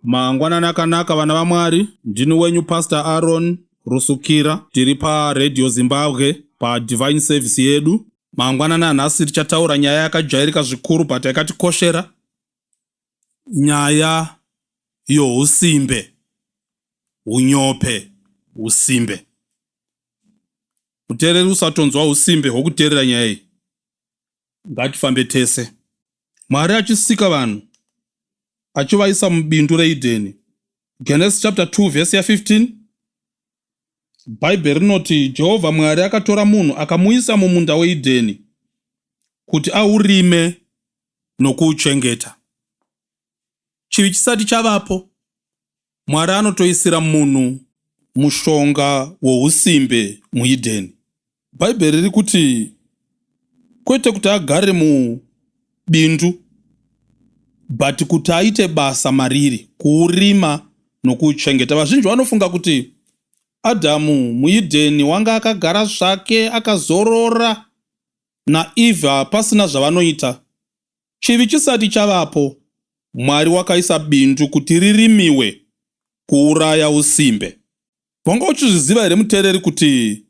Mangwanani akanaka vana vaMwari, ndini wenyu Pastor Aaron Rusukira, tiri paRadio Zimbabwe paDivine Service yedu. Mangwanani anhasi tichataura nyaya yakajairika zvikuru but yakatikoshera, nyaya yousimbe, unyope, usimbe. Muteereri usatonzwa usimbe hwokuteerera nyaya iyi, ngatifambe tese. Mwari achisika vanhu achivaisa mubindu reEdheni. Genesis chapter 2 verse 15. Bhaibheri rinoti Jehovha Mwari akatora munhu akamuisa mumunda weEdheni kuti aurime nokuuchengeta. Chivi chisati chavapo, Mwari anotoisira munhu mushonga wousimbe muEdheni. Bhaibheri riri kuti kwete kuti agare mubindu, but kuti aite basa mariri, kuurima nokuuchengeta. Vazhinji vanofunga kuti Adhamu muEdheni wanga akagara zvake akazorora naEvha pasina zvavanoita. Chivi chisati chavapo, Mwari wakaisa bindu kuti ririmiwe kuuraya usimbe. Wanga uchizviziva here muteereri kuti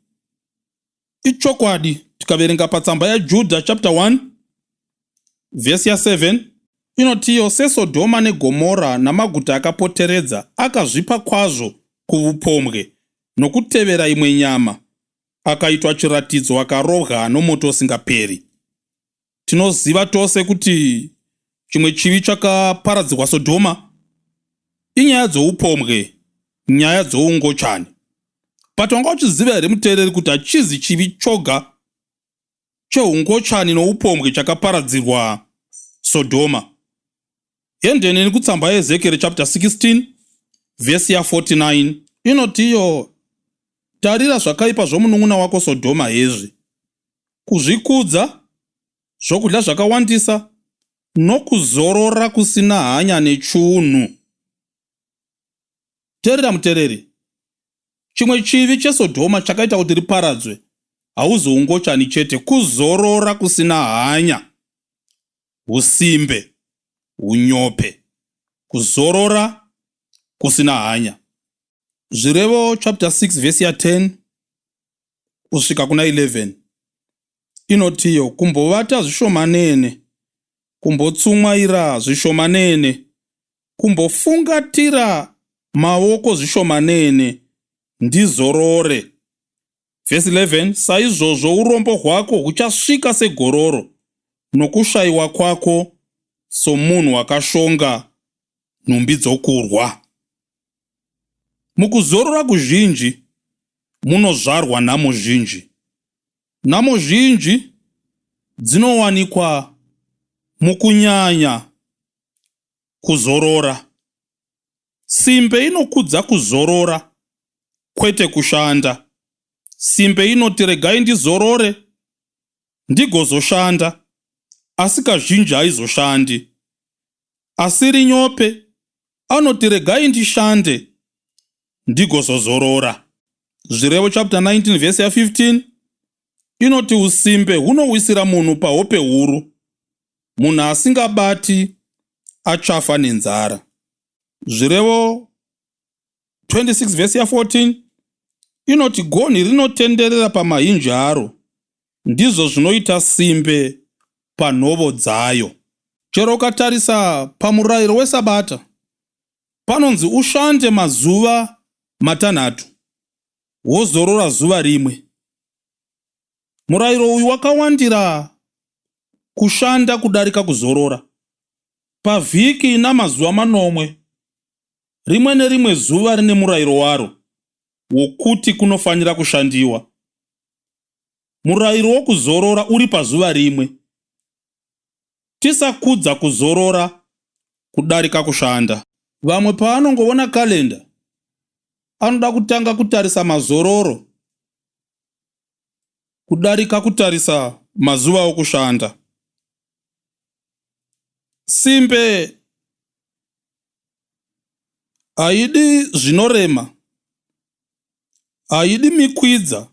ichokwadi? Tikaverenga patsamba yaJudha chapter 1 verse 7 inotiyo seSodhoma neGomora namaguta akapoteredza akazvipa kwazvo kuupombwe nokutevera imwe nyama, akaitwa chiratidzo akarohwa nomoto usingaperi. Tinoziva tose kuti chimwe chivi chakaparadzirwa Sodhoma inyaya dzoupombwe, nyaya dzoungochani. But wanga uchiziva here muteereri kuti hachizi chivi choga cheungochani noupombwe chakaparadzirwa Sodhoma. Endeni kutsamba yeEzekieri chapter 16 verse 49 inotiyo, tarira zvakaipa zvomunun'una wako Sodhoma hezvi: kuzvikudza, zvokudya zvakawandisa, nokuzorora kusina hanya nechiunhu. Teerera muteereri, chimwe chivi cheSodhoma chakaita kuti riparadzwe hauzoungochani chete, kuzorora kusina hanya, usimbe, unyope, kuzorora kusina hanya. Zvirevo chapter 6 verse 10 kusvika kuna 11 inotiyo, kumbovata zvishomanene, kumbotsumwaira zvishomanene, kumbofungatira maoko zvishomanene, ndizorore. Verse 11, saizvozvo urombo hwako huchasvika segororo, nokushayiwa kwako somunhu akashonga nhumbi dzokurwa. Mukuzorora kuzhinji munozvarwa nhamo zhinji. Nhamo zhinji dzinowanikwa mukunyanya kuzorora. Simbe inokudza kuzorora, kwete kushanda. Simbe inoti regai ndizorore ndigozoshanda, asi kazhinji haizoshandi. Asiri nyope anoti regai ndishande ndigozozorora. Zvirevo chapter 19 verse 15 inoti usimbe hunowisira munhu pahope huru, munhu asingabati achafa nenzara. Zvirevo 26 verse 14 inoti gonhi rinotenderera pamahinji aro, ndizvo zvinoita simbe panhovo dzayo. Chero ukatarisa pamurayiro weSabata, panonzi ushande mazuva matanhatu, wozorora zuva rimwe. Murayiro uyu wakawandira kushanda kudarika kuzorora. Pavhiki ina mazuva manomwe, rimwe nerimwe zuva rine murayiro waro wokuti kunofanira kushandiwa. Murayiro wokuzorora uri pazuva rimwe. Tisakudza kuzorora kudarika kushanda. Vamwe pavanongoona kalenda anoda kutanga kutarisa mazororo kudarika kutarisa mazuva okushanda. Simbe haidi zvinorema, haidi mikwidza,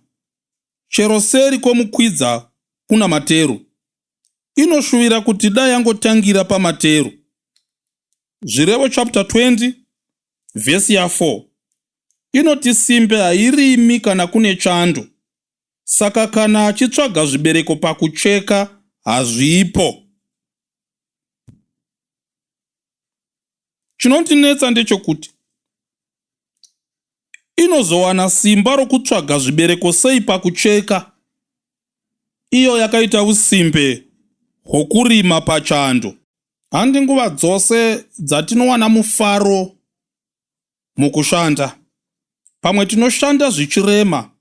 chero seri kwomukwidza kuna materu. Inoshuvira kuti dai yangotangira pamateru. Zvirevo chapter 20 Vhesi ya4 inoti simbe hairimi kana kune chando, saka kana achitsvaga zvibereko pakucheka hazvipo. Chinondinetsa ndechekuti inozowana simba rokutsvaga zvibereko sei pakucheka, iyo yakaita usimbe hwokurima pachando. Handi nguva dzose dzatinowana mufaro mukushanda. Pamwe tinoshanda zvichirema,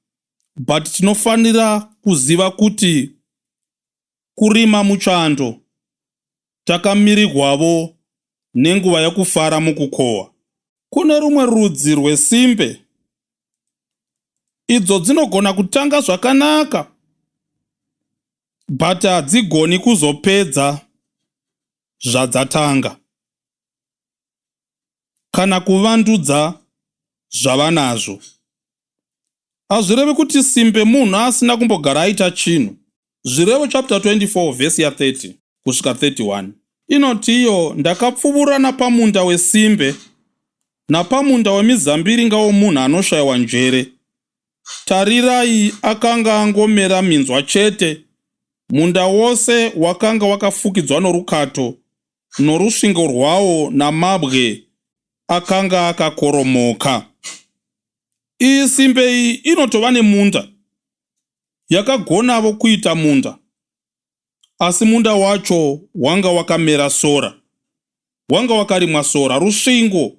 but tinofanira kuziva kuti kurima muchando takamirirwavo nenguva yekufara mukukohwa. Kune rumwe rudzi rwesimbe idzo dzinogona kutanga zvakanaka, but hadzigoni kuzopedza zvadzatanga kana kuvandudza zvava nazvo. Hazvirevi kuti simbe munhu asina kumbogara aita chinhu. Zvirevo chapter 24 vhesi ya30 kusvika 31 inoti iyo, ndakapfuura napamunda wesimbe napamunda wemizambiringa womunhu anoshayiwa njere. Tarirai, akanga angomera minzwa chete. Munda wose wakanga wakafukidzwa norukato, norusvingo rwawo namabwe akanga akakoromoka. Iyi simbe iyi inotova nemunda, yakagonavo kuita munda, asi munda wacho wanga wakamera sora, wanga wakarimwa sora. Rusvingo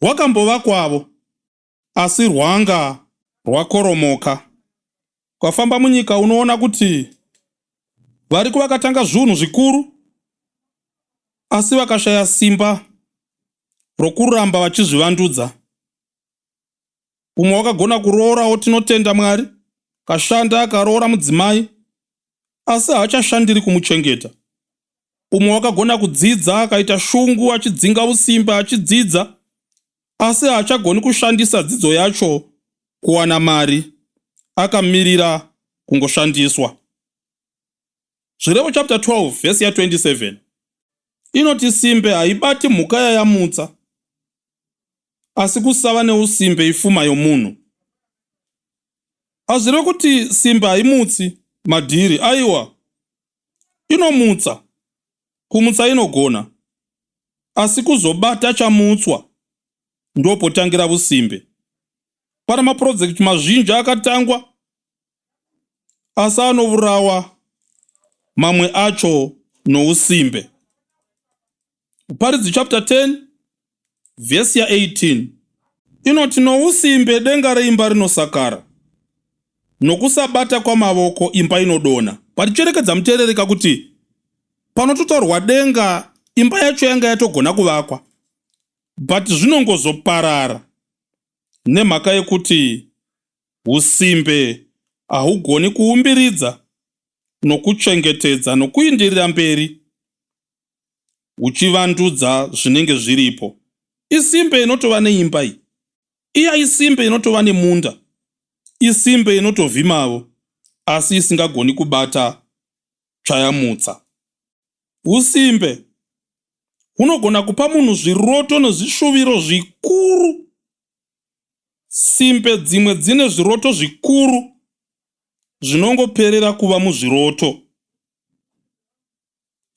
rwakambovakwavo, asi rwanga rwakoromoka. Kwafamba munyika unoona kuti variko vakatanga zvinhu zvikuru, asi vakashaya simba rokuramba vachizvivandudza. Umwe wakagona kuroorawo tinotenda Mwari, kashanda akaroora mudzimai, asi haachashandiri kumuchengeta. Umwe wakagona kudzidza akaita shungu achidzinga usimbe achidzidza, asi haachagoni kushandisa dzidzo yacho kuwana mari, akamirira kungoshandiswa. Zvirevo chapter 12 vhesi ya27 inoti simbe haibati mhuka yayamutsa, asi kusava neusimbe ifuma yomunhu. Hazvirevi kuti simbe haimutsi madhiri, aiwa, inomutsa. Kumutsa inogona, asi kuzobata chamutswa ndopotangira usimbe. Pana mapurojekiti mazhinji akatangwa, asi anovurawa mamwe acho nousimbe. Uparidzi chapter 10 vhesi ya18 inoti, nousimbe denga reimba rinosakara, nokusabata kwamavoko imba inodonha. Paticherekedza muteerereka kuti panototaurwa denga, imba yacho yanga yatogona kuvakwa, but zvinongozoparara nemhaka yekuti usimbe hahugoni kuumbiridza nokuchengetedza nokuindirira mberi uchivandudza zvinenge zviripo. Isimbe inotova neimba iyi, iya isimbe inotova nemunda, isimbe inotovhimavo, asi isingagoni kubata chayamutsa. Usimbe hunogona kupa munhu zviroto nezvishuviro zvikuru. Simbe dzimwe dzine zviroto zvikuru zvinongoperera kuva muzviroto.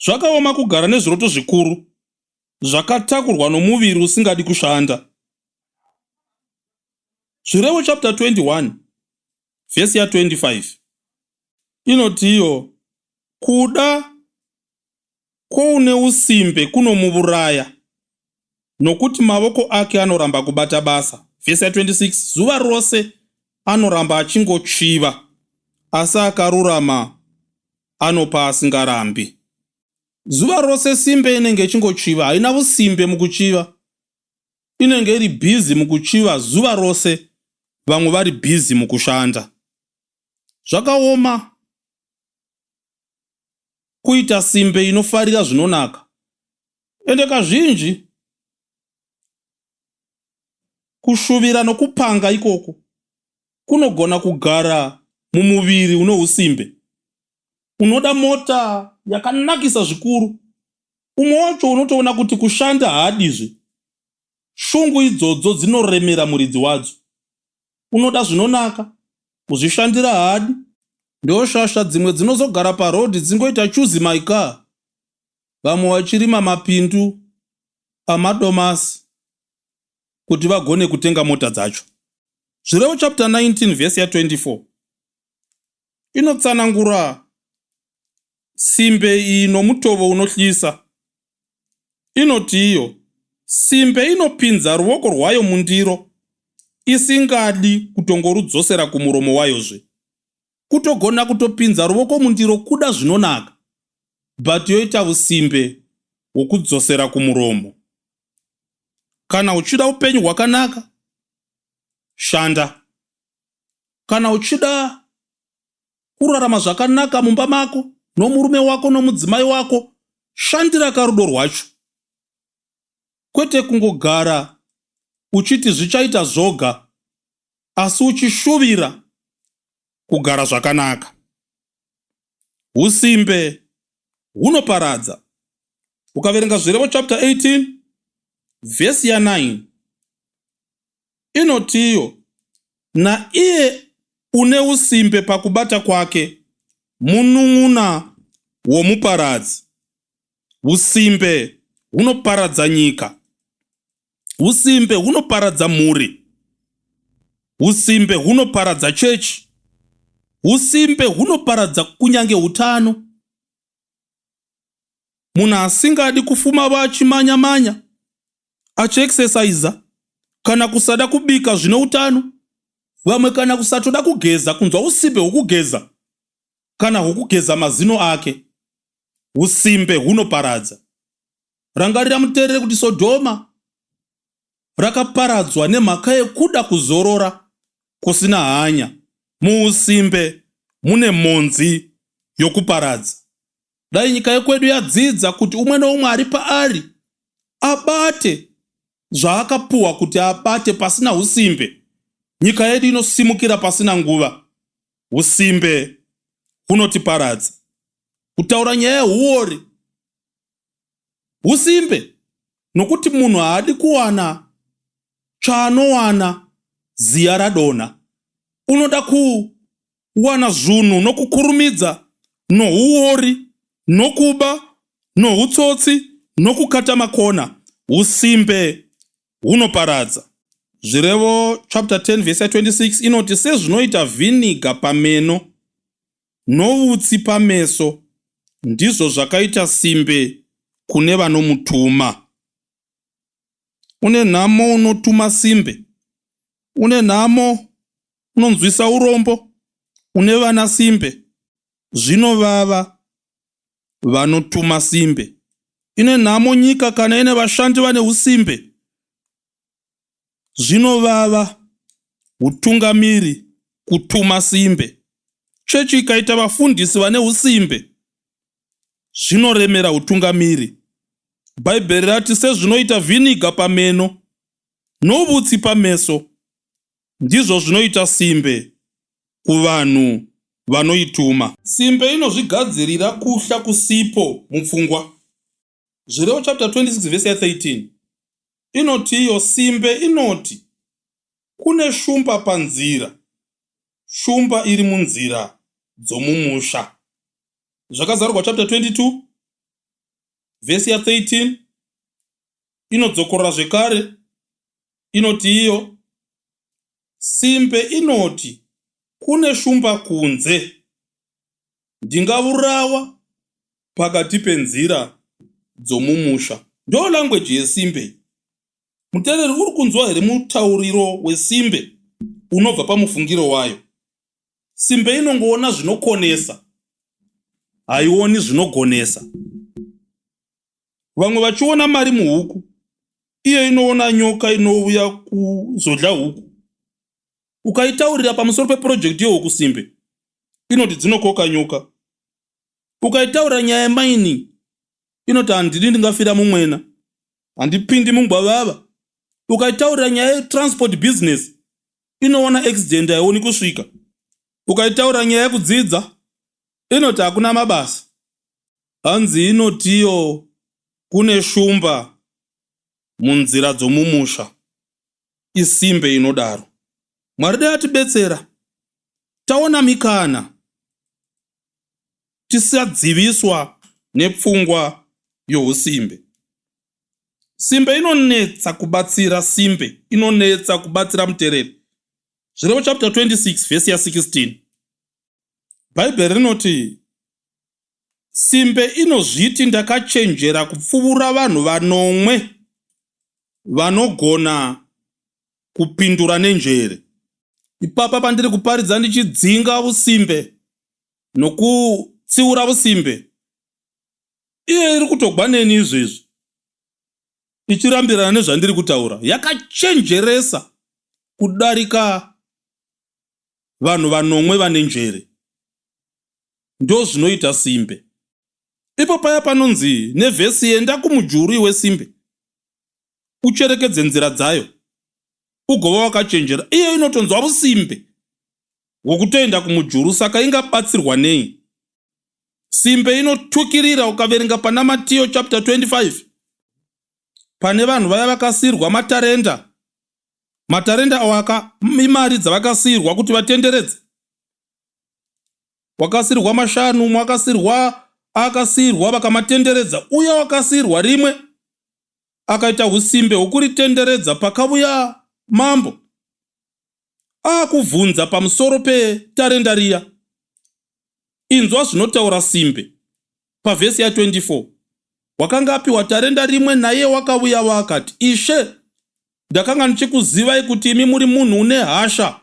Zvakaoma kugara nezviroto zvikuru zvakatakurwa nomuviri usingadi kushanda. Zvirevo chapter 21 vhesi ya25 inoti iyo, kuda kwoune usimbe kunomuuraya, nokuti mavoko ake anoramba kubata basa. Vhesi ya26 zuva rose anoramba achingochiva, asi akarurama anopa asingarambi. Zuva rose simbe inenge ichingochiva, haina usimbe mukuchiva, inenge iri bhizi mukuchiva zuva rose, vamwe vari bhizi mukushanda. Zvakaoma kuita simbe inofarira zvinonaka, ende kazhinji kushuvira nokupanga ikoko kunogona kugara mumuviri uno usimbe. Unoda mota yakanakisa zvikuru, umwe wacho unotoona kuti kushanda haadizve, Shungu idzodzo dzinoremera muridzi wadzo. Unoda zvinonaka, kuzvishandira hadi. Ndo shasha dzimwe dzinozogara parodhi dzingoita choose my car. Vamwe vachirima mapindu amadomasi kuti vagone kutenga mota dzacho. Zvirevo chapter 19 verse ya 24 inotsanangura simbe iyi nomutovo unotyisa. Inoti iyo simbe inopinza ruoko rwayo mundiro isingadi kutongorudzosera kumuromo wayozve. Kutogona kutopinza ruoko mundiro kuda zvinonaka, but yoita usimbe hwokudzosera kumuromo. Kana uchida upenyu hwakanaka, shanda. Kana uchida kurarama zvakanaka mumba mako, nomurume wako nomudzimai wako, shandira karudo rwacho. Kwete kungogara uchiti zvichaita zvoga, asi uchishuvira kugara zvakanaka. Usimbe hunoparadza. Ukaverenga zvirevo chapter 18 verse ya 9 inoti iyo, na iye une usimbe pakubata kwake munun'una womuparadzi. Usimbe hunoparadza nyika. Usimbe hunoparadza mhuri. Usimbe hunoparadza chechi. Usimbe hunoparadza kunyange utano. Munhu asingadi kufuma vachimanya-manya, achiexesaiza, kana kusada kubika zvine utano, vamwe kana kusatoda kugeza, kunzwa usimbe hwokugeza, kana hwokugeza mazino ake. Usimbe hunoparadza. Rangarira muteerere kuti Sodhoma rakaparadzwa nemhaka yekuda kuzorora kusina hanya. Muusimbe mune mhodzi yokuparadza. Dai nyika yekwedu yadzidza kuti umwe noumwe ari paari abate zvaakapuwa kuti abate pasina usimbe, nyika yedu inosimukira pasina nguva. Usimbe hunotiparadza. Kutaura nyaya yehuori, usimbe, nokuti munhu haadi kuwana chaanowana ziya radonha. Unoda kuwana zvinhu nokukurumidza, nohuori, nokuba, nohutsotsi, nokukata makona. Usimbe hunoparadza. Zvirevo chapter 10 verse 26 inoti, sezvinoita vhiniga pameno noutsi pameso, ndizvo zvakaita simbe kune vanomutuma. Une nhamo unotuma simbe. Une nhamo unonzwisa urombo. Une vana simbe. Zvinovava vanotuma simbe. Ine nhamo nyika kana ine vashandi vane usimbe. Zvinovava utungamiri kutuma simbe. Chechi ikaita vafundisi vane usimbe, zvinoremera utungamiri. Bhaibheri rati sezvinoita vhiniga pameno noutsi pameso, ndizvo zvinoita simbe kuvanhu vanoituma. Simbe inozvigadzirira kuhla kusipo mupfungwa. Zvirevo chapter 26 verse 13 inoti iyo, simbe inoti kune shumba panzira, shumba iri munzira dzomumusha. Zvakazarurwa chapter 22 verse ya 13 inodzokorora zvekare inoti iyo, simbe inoti kune shumba kunze, ndingaurawa pakati penzira dzomumusha. Ndo language yesimbe. Muteereri, uri kunzwa here mutauriro wesimbe unobva pamufungiro wayo? Simbe inongoona zvinokonesa, haioni zvinogonesa. Vamwe vachiona mari muhuku, iye inoona nyoka inouya kuzodla huku. Ukaitaurira pamusoro peprojekti yehuku simbe, inoti dzinokoka nyoka. Ukaitaurira nyaya yemining, inoti handidi ndingafira mumwena, handipindi mungwavava. Ukaitaurira nyaya yetransport business, inoona accident haioni kusvika. Ukaitaurira nyaya yekudzidza, inoti hakuna mabasa. Hanzi inotiyo kune shumba munzira dzomumusha. Isimbe inodaro. Mwari dai atibetsera. Taona mikana. Tisadziviswa nepfungwa yousimbe. Simbe inonetsa kubatsira simbe. Inonetsa kubatsira mutereri. Zvirevo chapter 26 verse ya 16. Bhaibheri rinoti simbe inozviti ndakachenjera kupfuura vanhu vanomwe vanogona kupindura nenjere. Ipapa pandiri kuparidza ndichidzinga usimbe nokutsiura usimbe, iye iri kutogwa neni izvezvi ichirambirana nezvandiri kutaura. Yakachenjeresa kudarika vanhu vanomwe vane njere. Ndo zvinoita simbe. Ipo paya panonzi nevhesi enda kumujuru iwe simbe, ucherekedze nzira dzayo, ugova wakachenjera. Iye inotonzwa usimbe hwokutoenda kumujuru, saka ingabatsirwa nei? Simbe inotukirira. Ukaverenga pana Matiyo chapter 25 pane vanhu vaya vakasiyirwa matarenda. Matarenda awaka imari dzavakasiyirwa kuti vatenderedze. Wakasiyirwa 5, mwakasiyirwa akasiyirwa vakamatenderedza. Uye wakasiyirwa rimwe akaita usimbe hwokuritenderedza. Pakauya mambo akuvhunza pamusoro petarenda riya. Inzwa zvinotaura simbe pavhesi ya 24. Wakanga apiwa tarenda rimwe, naye wakauya wakati, Ishe, ndakanga ndichikuzivai kuti imi muri munhu une hasha,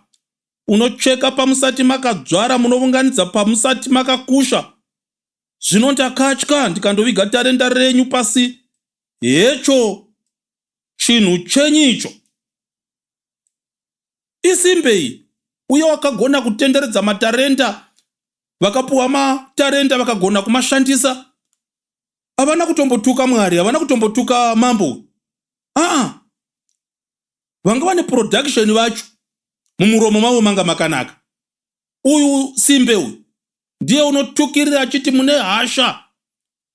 unocheka pamusati makadzvara, munounganidza pamusati makakusha. Zvino ndakatya ndikandoviga tarenda renyu pasi hecho chinhu chenyu icho. Isimbe iyi. Uye wakagona kutenderedza matarenda, vakapuwa matarenda vakagona kumashandisa. Havana kutombotuka Mwari, havana kutombotuka mambo. Vanga vane production vacho mumuromo mavo manga makanaka. Uyu simbe uyu ndiye unotukirira achiti mune hasha,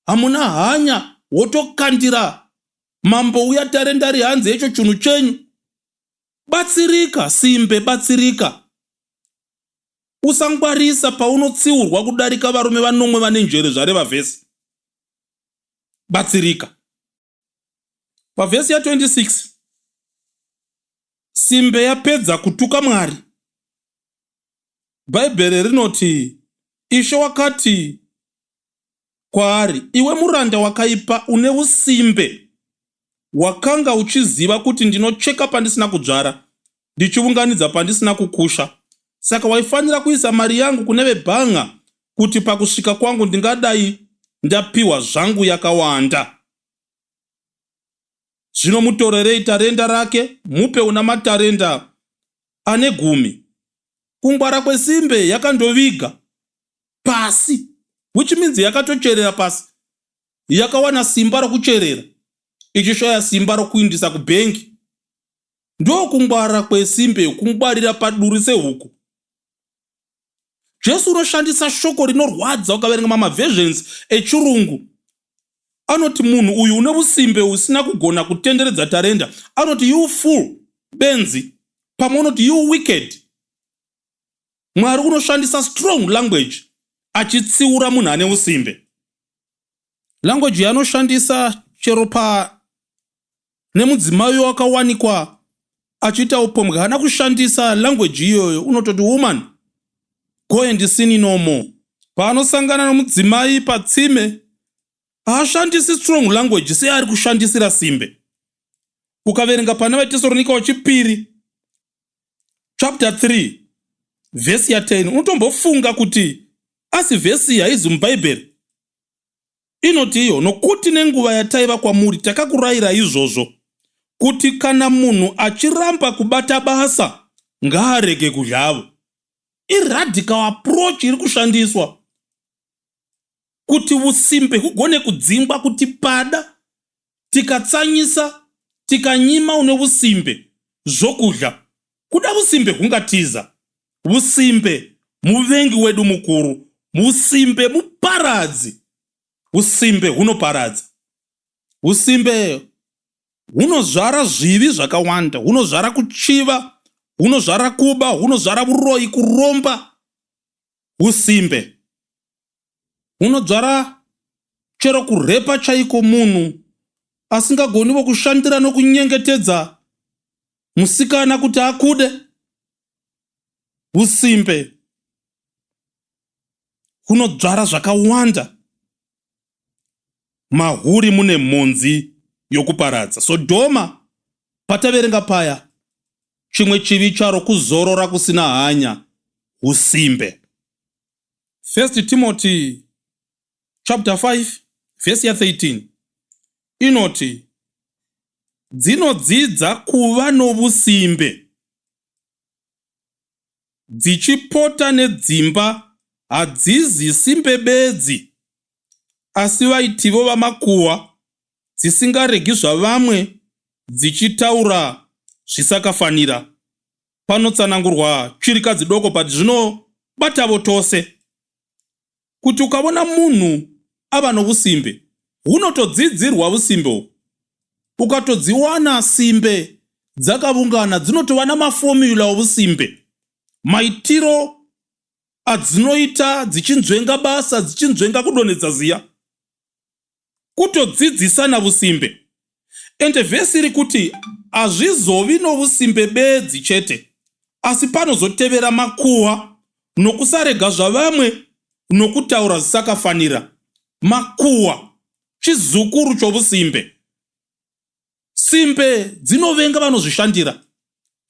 hamuna hanya, wotokandira mambo uya tarenda rihanzi hecho chinhu chenyu. Batsirika simbe, batsirika. Usangwarisa paunotsiurwa kudarika varume vanomwe vane njere zvareva vhesi. Batsirika. Pavhesi ya 26 simbe yapedza kutuka Mwari. Bhaibheri rinoti Ishe wakati kwaari, iwe muranda wakaipa une usimbe, wakanga uchiziva kuti ndinocheka pandisina kudzvara, ndichiunganidza pandisina kukusha. Saka waifanira kuisa mari yangu kune vebhanga, kuti pakusvika kwangu ndingadai ndapiwa zvangu yakawanda. Zvino mutorerei tarenda rake, mupe una matarenda ane 10. Kungwara kwesimbe yakandoviga pasi, which means yakatocherera pasi. Yakawana simba rokucherera, ichishoya simba rokuindisa kubhengi. Ndo kungwara kwesimbe, kungwarira paduri sehuku. Jesu unoshandisa shoko rinorwadza. Ukaverenga mamaversions echirungu, anoti munhu uyu une usimbe usina kugona kutenderedza tarenda. Anoti you fool, benzi. Pamwe unoti you wicked. Mwari unoshandisa strong language achitsiura munhu ane usimbe. Language yanoshandisa chero nemudzimai wakawanikwa achiita upombwe, hana kushandisa language iyoyo. Unototi woman, go and sin no more. Paanosangana nomudzimai patsime, haashandisi strong language seari kushandisira simbe. Ukaverenga pana vaTesalonika wechipiri chapter 3 vhesi ya 10, unotombofunga kuti asi vhesi haizi mubhaibheri. Inoti iyo, nokuti nenguva yataiva kwamuri takakurayira izvozvo, kuti kana munhu achiramba kubata basa ngaarege kuzhavo. Iradical approach iri kushandiswa kuti usimbe hugone kudzingwa, kuti pada tikatsanyisa tikanyima une usimbe zvokudya, kuda usimbe hungatiza. Usimbe muvengi wedu mukuru, usimbe muparadzi. Usimbe hunoparadza. Usimbe hunozvara zvivi zvakawanda, hunozvara kuchiva, hunozvara kuba, hunozvara uroyi, kuromba, usimbe. Hunozvara chero kurepa chaiko munhu asingagoniwo kushandira nokunyengetedza musikana kuti akude. Usimbe hunodzvara zvakawanda. Mahuri mune mhodzi yokuparadza. Sodhoma pataverenga paya, chimwe chivi charo kuzorora kusina hanya, usimbe. 1 Timothy chapter 5 verse 13 inoti, dzinodzidza kuva novusimbe, dzichipota nedzimba, hadzizisimbe bedzi, asi vaitivo vamakuhwa, dzisingaregi zvavamwe, dzichitaura zvisakafanira. Panotsanangurwa chirikadzi doko pati zvinobatavo tose, kuti ukaona munhu ava novusimbe, hunotodzidzirwa usimbe uhu. Ukatodziwana simbe dzakaungana, dzinotova namafomula ovusimbe, maitiro adzinoita dzichinzvenga basa, dzichinzvenga kudonhedza ziya, kutodzidzisana usimbe. Ende vhesi iri kuti hazvizovi nousimbe bedzi chete, asi panozotevera makuhwa, nokusarega zvavamwe, nokutaura zvisakafanira. Makuhwa chizukuru chovusimbe. Simbe dzinovenga vanozvishandira,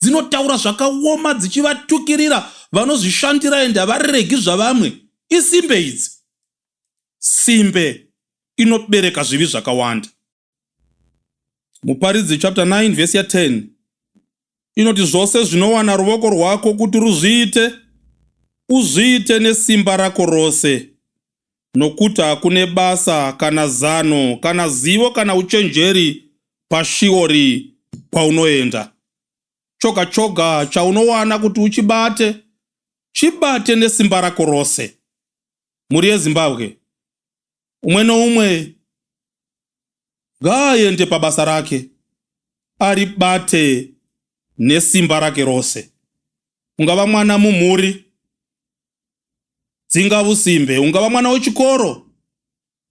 dzinotaura zvakaoma dzichivatukirira vanozvishandira ende havaregi zvavamwe. Isimbe idzi. Simbe inobereka zvivi zvakawanda. Muparidzi chapter 9 verse 10 inoti, zvose zvinowana ruoko rwako kuti ruzviite, uzviite nesimba rako rose, nokuti hakune basa kana zano kana zivo kana uchenjeri pashiori kwaunoenda. Choga choga chaunowana kuti uchibate, chibate nesimba rako rose. Muri yeZimbabwe, umwe noumwe ngaaende pabasa rake, aribate nesimba rake rose. Ungava mwana mumhuri, dzinga usimbe. Ungava mwana wechikoro,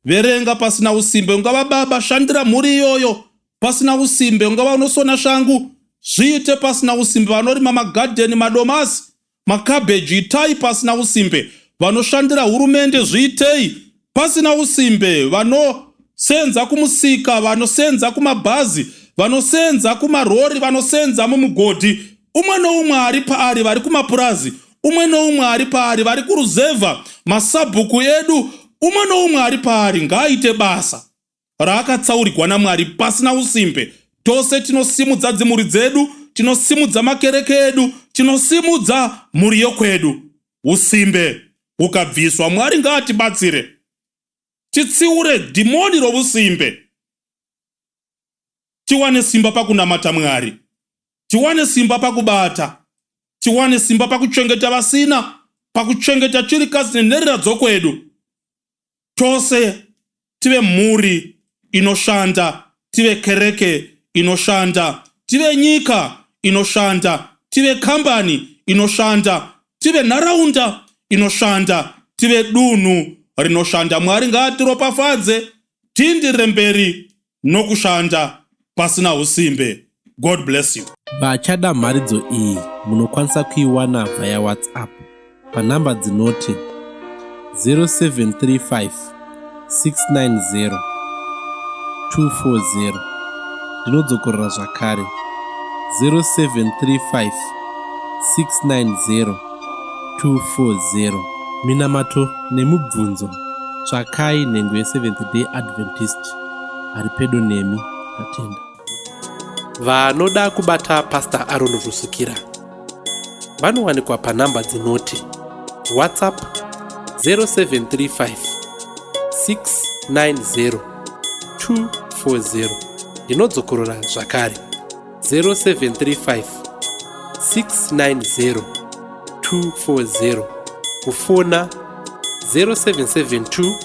verenga pasina usimbe. Ungava baba, shandira mhuri iyoyo pasina usimbe. Ungava unosona shangu, zviite pasina usimbe. Vanorima magadheni, madomasi, makabheji, itai pasina usimbe. Vanoshandira hurumende, zviitei pasina usimbe. Vanosenza kumusika, vanosenza kumabhazi, vanosenza kumarori, vanosenza mumugodhi, umwe noumwe ari paari, vari kumapurazi, umwe noumwe ari paari, vari kuruzevha masabhuku edu, umwe noumwe ari paari, ngaaite basa raakatsaurigwa naMwari pasina usimbe. Tose tinosimudza dzimhuri dzedu, tinosimudza makereke edu, tinosimudza mhuri yokwedu. Usimbe ukabviswa, Mwari ngaatibatsire. Titsiure dhimoni rovusimbe, tiwane simba pakunamata Mwari, tiwane simba pakubata, tiwane simba pakuchengeta vasina, pakuchengeta chirikadzi nenherera dzokwedu. Tose tive mhuri inoshanda, tive kereke inoshanda, tive nyika inoshanda, tive kambani inoshanda, tive nharaunda inoshanda, tive dunhu rinoshanda. Mwari ngaatiropafadze, tiindire mberi nokushanda pasina usimbe. God bless you. Vachada mharidzo iyi munokwanisa kuiwana via WhatsApp panhamba dzinoti 0735 690 240. Ndinodzokorera zvakare 0735 690 240. Minamato nemubvunzo tsvakai nhengo yeSeventh Day Adventist ari pedo nemi. Tatenda. Vanoda kubata Pastor Aaron Rusukira vanowanikwa panhamba dzinoti WhatsApp 0735 690 240. Ndinodzokorora zvakare 0735 690 240. Kufona 0772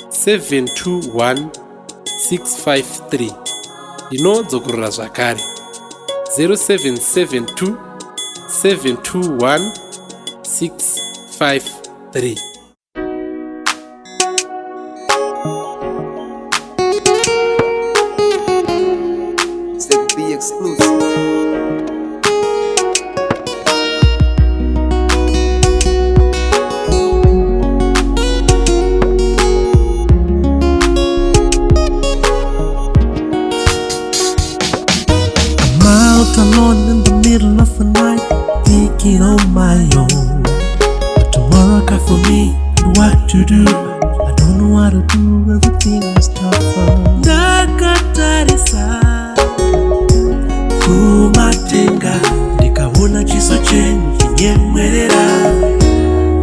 721 653 inodzokorora zvakare 0772 721 653. Step B exclusive. Alone in the middle of the night, thinking on my own. But tomorrow got for me and what to do. I don't know what to do, everything is tougher. Ndakatarisa kumatenga, ndikaona chiso chenyu chinyemwerera,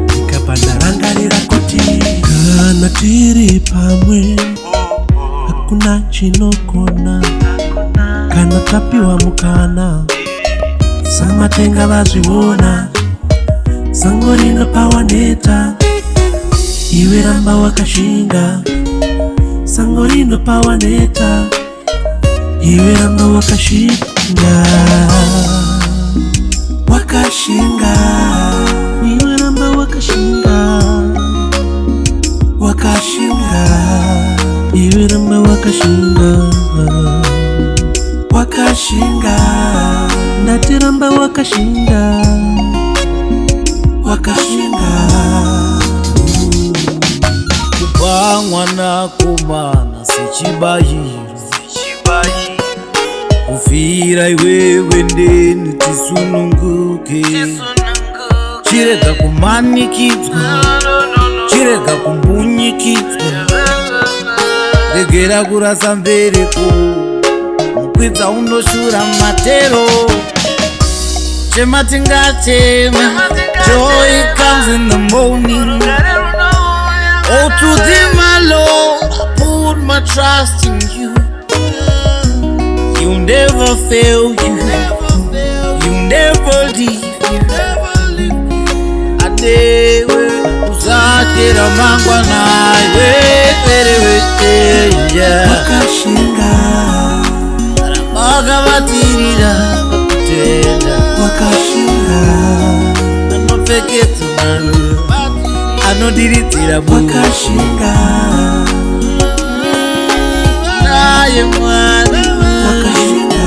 ndikapanda rangarira kuti kana tiri pamwe hakuna chinokona. Kana tapiwa mukana samatenga vazviona, sango rinopawaneta iwe ramba wakashinga, sango rinopawaneta iwe ramba wakashinga, wakashinga iwe ramba wakashinga, wakashinga iwe ramba wakashinga, wakashinga ndatiramba wakashinga, wakashinga kupa mwana komana sechibayiro, kufira iwewe ndeni tisununguke, chirega kumanikidzwa, chirega kumbunyikidzwa, regera kurasa mbereko, mukwidza unoshura matero, chema tingatema, joy comes in the morning. Oh, to thee, my Lord, I put my trust in you. You never fail, you never leave, adewe uzatira mangwana, wakashinga Magabatirira bakutenda, wakashinga anopfekedzwa maruva anodiritira buka, wakashinga naye mwana wakashinga,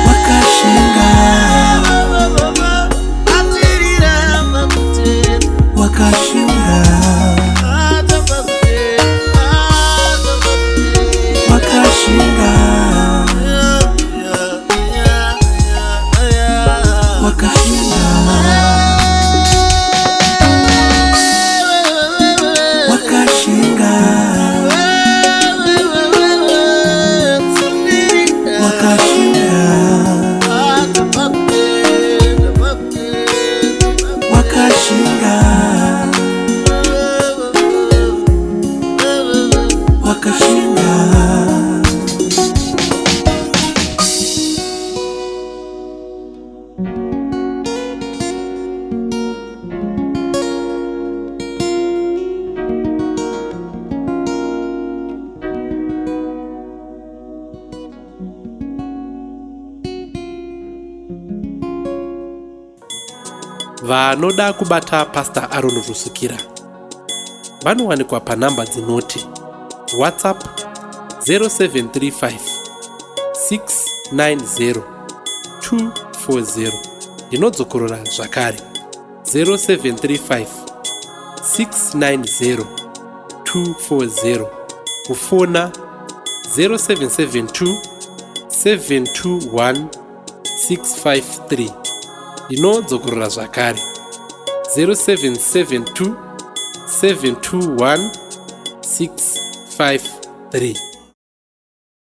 wakashinga atirira bakutenda, wakashinga, wakashinga, wakashinga, wakashinga, wakashinga, wakashinga, wakashinga. Vanoda kubata Pastor Aaron Rusukira vanowanikwa panhamba dzinoti WhatsApp 0735 690 240, inodzokorora zvakare 0735 690 240, kufona 0772 721 653, inodzokorora zvakare 0772 721 653.